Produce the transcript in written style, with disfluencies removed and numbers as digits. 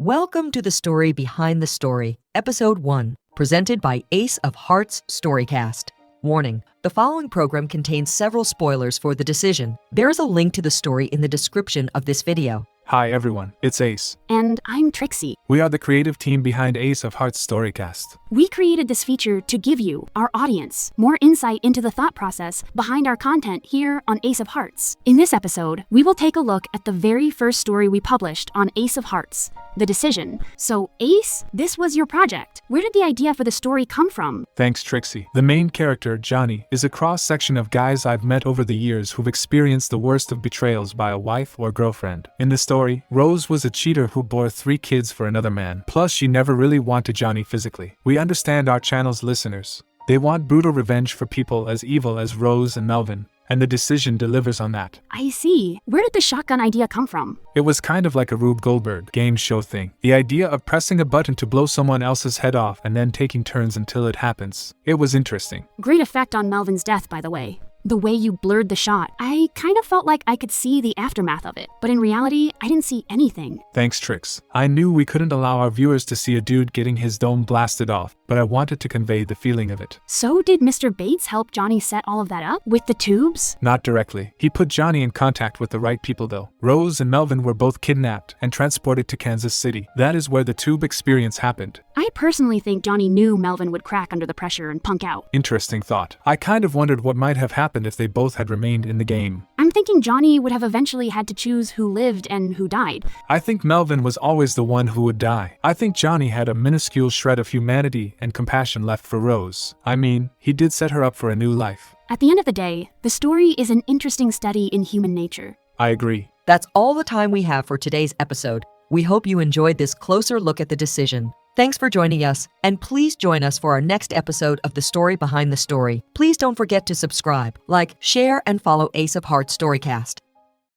Welcome to the story behind the story, Episode 1, presented by Ace of Hearts-Storycast. Warning, the following program contains several spoilers for the decision. There is a link to the story in the description of this video. Hi everyone, it's Ace. And I'm Trixie. We are the creative team behind Ace of Hearts-Storycast. We created this feature to give you, our audience, more insight into the thought process behind our content here on Ace of Hearts. In this episode, we will take a look at the very first story we published on Ace of Hearts, The Decision. So, Ace, this was your project. Where did the idea for the story come from? Thanks, Trixie. The main character, Johnny, is a cross-section of guys I've met over the years who've experienced the worst of betrayals by a wife or girlfriend. In the story, Rose was a cheater who bore 3 kids for another man. Plus, she never really wanted Johnny physically. We understand our channel's listeners. They want brutal revenge for people as evil as Rose and Melvin, and The Decision delivers on that. I see. Where did the shotgun idea come from? It was kind of like a Rube Goldberg game show thing. The idea of pressing a button to blow someone else's head off and then taking turns until it happens. It was interesting. Great effect on Melvin's death, by the way. The way you blurred the shot, I kind of felt like I could see the aftermath of it, but in reality, I didn't see anything. Thanks, Trix. I knew we couldn't allow our viewers to see a dude getting his dome blasted off, but I wanted to convey the feeling of it. So did Mr. Bates help Johnny set all of that up? With the tubes? Not directly. He put Johnny in contact with the right people though. Rose and Melvin were both kidnapped and transported to Kansas City. That is where the tube experience happened. I personally think Johnny knew Melvin would crack under the pressure and punk out. Interesting thought. I kind of wondered what might have happened if they both had remained in the game. I'm thinking Johnny would have eventually had to choose who lived and who died. I think Melvin was always the one who would die. I think Johnny had a minuscule shred of humanity and compassion left for Rose. I mean, he did set her up for a new life. At the end of the day, the story is an interesting study in human nature. I agree. That's all the time we have for today's episode. We hope you enjoyed this closer look at the decision. Thanks for joining us, and please join us for our next episode of The Story Behind the Story. Please don't forget to subscribe, like, share, and follow Ace of Hearts Storycast.